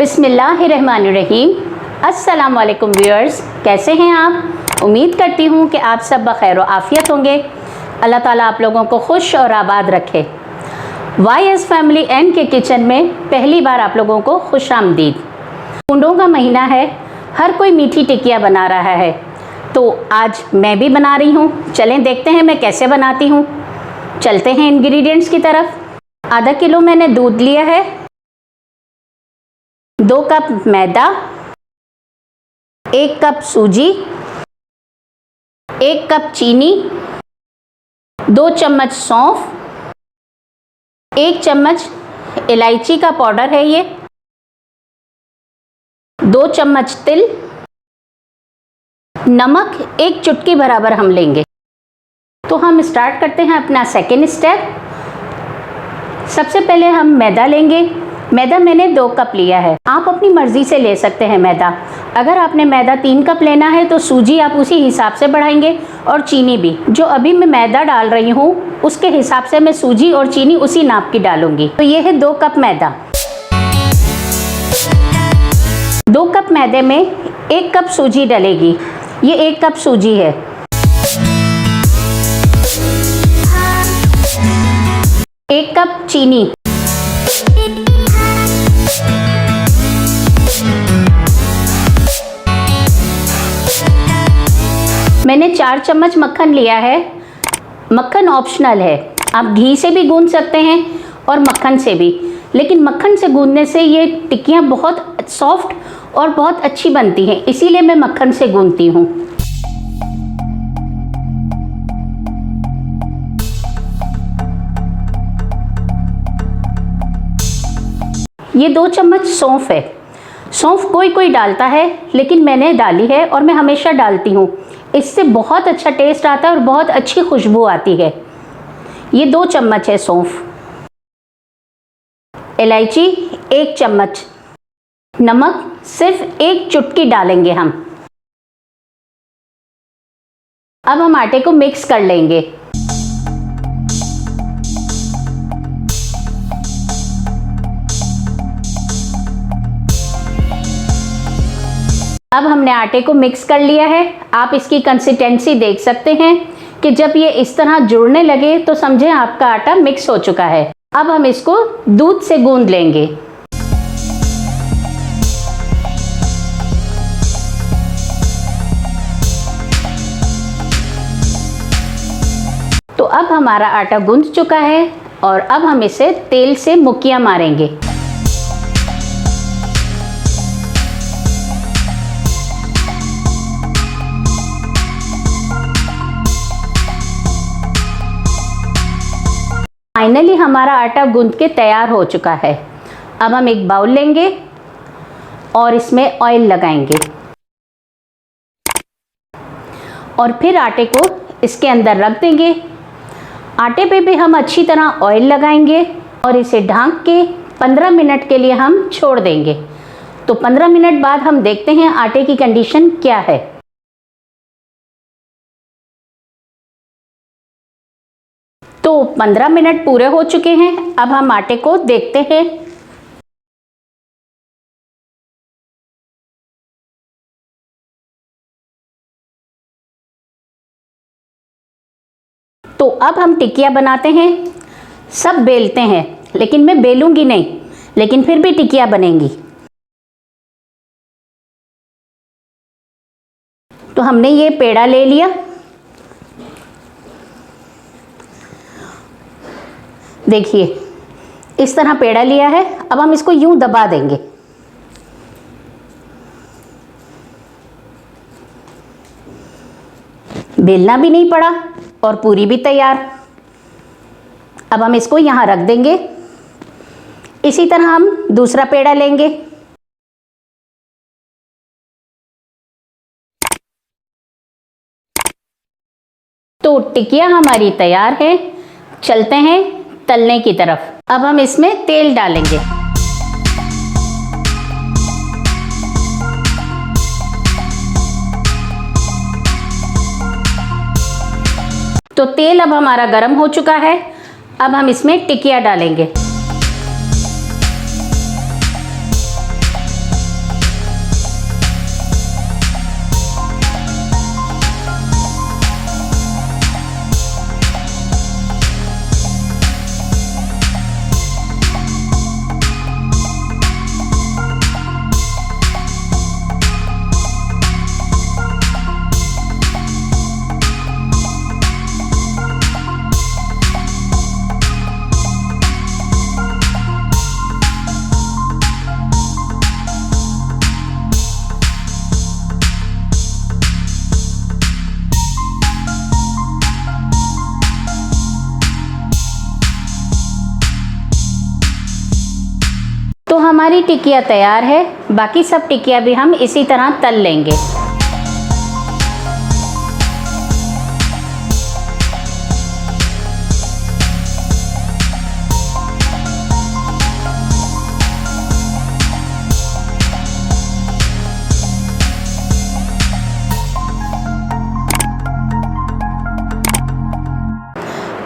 बिस्मिल्लाहिर्रहमानिर्रहीम। अस्सलाम वालेकुम व्यूअर्स, कैसे हैं आप? उम्मीद करती हूँ कि आप सब बखैर व आफ़ियत होंगे। अल्लाह ताला आप लोगों को खुश और आबाद रखे। YS फैमिली एंड के किचन में पहली बार आप लोगों को खुश आमदीद। कुंडों का महीना है, हर कोई मीठी टिकिया बना रहा है, तो आज मैं भी बना रही हूँ। चलें देखते हैं मैं कैसे बनाती हूँ। चलते हैं इंग्रेडिएंट्स की तरफ। आधा किलो मैंने दूध लिया है, 2 कप मैदा, 1 कप सूजी, 1 कप चीनी, 2 चम्मच सौंफ, 1 चम्मच इलायची का पाउडर है ये, 2 चम्मच तिल, नमक 1 चुटकी बराबर हम लेंगे। तो हम स्टार्ट करते हैं अपना सेकेंड स्टेप। सबसे पहले हम मैदा लेंगे। मैदा मैंने 2 कप लिया है, आप अपनी मर्ज़ी से ले सकते हैं मैदा। अगर आपने मैदा 3 कप लेना है तो सूजी आप उसी हिसाब से बढ़ाएंगे और चीनी भी। जो अभी मैं मैदा डाल रही हूँ उसके हिसाब से मैं सूजी और चीनी उसी नाप की डालूंगी। तो ये है 2 कप मैदा। 2 कप मैदे में 1 कप सूजी डलेगी, ये 1 कप सूजी है। 1 कप चीनी, मैंने 4 चम्मच मक्खन लिया है। मक्खन ऑप्शनल है, आप घी से भी गूंद सकते हैं और मक्खन से भी, लेकिन मक्खन से गूंदने से ये टिक्कियाँ बहुत सॉफ्ट और बहुत अच्छी बनती हैं, इसीलिए मैं मक्खन से गूंदती हूँ। ये 2 चम्मच सौंफ है। सौंफ कोई कोई डालता है, लेकिन मैंने डाली है और मैं हमेशा डालती हूँ। इससे बहुत अच्छा टेस्ट आता है और बहुत अच्छी खुशबू आती है। ये 2 चम्मच है सौंफ। इलायची 1 चम्मच, नमक सिर्फ 1 चुटकी डालेंगे हम। अब हम आटे को मिक्स कर लेंगे। अब हमने आटे को मिक्स कर लिया है। आप इसकी कंसिस्टेंसी देख सकते हैं कि जब ये इस तरह जुड़ने लगे तो समझें आपका आटा मिक्स हो चुका है। अब हम इसको दूध से गूंद लेंगे। तो अब हमारा आटा गूंद चुका है और अब हम इसे तेल से मुक्कियां मारेंगे। फाइनली हमारा आटा गूंद के तैयार हो चुका है। अब हम एक बाउल लेंगे और इसमें ऑयल लगाएंगे और फिर आटे को इसके अंदर रख देंगे। आटे पे भी हम अच्छी तरह ऑयल लगाएंगे और इसे ढक के 15 मिनट के लिए हम छोड़ देंगे। तो 15 मिनट बाद हम देखते हैं आटे की कंडीशन क्या है। तो 15 मिनट पूरे हो चुके हैं। अब हम आटे को देखते हैं। तो अब हम टिकिया बनाते हैं। सब बेलते हैं, लेकिन मैं बेलूंगी नहीं, लेकिन फिर भी टिकिया बनेंगी। तो हमने ये पेड़ा ले लिया, देखिए इस तरह पेड़ा लिया है। अब हम इसको यूं दबा देंगे। बेलना भी नहीं पड़ा और पूरी भी तैयार। अब हम इसको यहां रख देंगे। इसी तरह हम दूसरा पेड़ा लेंगे। तो टिकिया हमारी तैयार है। चलते हैं तलने की तरफ। अब हम इसमें तेल डालेंगे। तो तेल अब हमारा गर्म हो चुका है। अब हम इसमें टिकिया डालेंगे। हमारी टिकिया तैयार है। बाकी सब टिकिया भी हम इसी तरह तल लेंगे।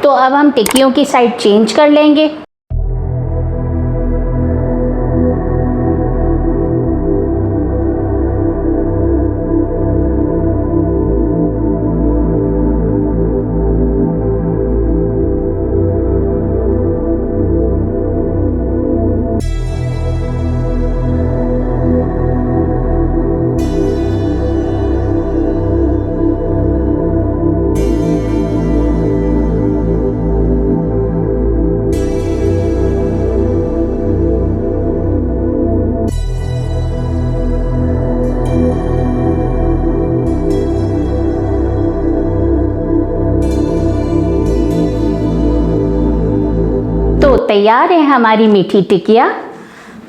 तो अब हम टिक्कियों की साइड चेंज कर लेंगे। तो तैयार है हमारी मीठी टिकिया।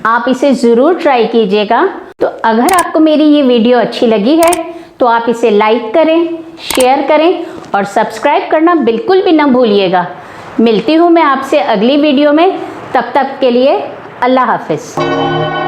आप इसे ज़रूर ट्राई कीजिएगा। तो अगर आपको मेरी ये वीडियो अच्छी लगी है तो आप इसे लाइक करें, शेयर करें और सब्सक्राइब करना बिल्कुल भी ना भूलिएगा। मिलती हूँ मैं आपसे अगली वीडियो में। तब तक के लिए अल्लाह हाफ़िज़।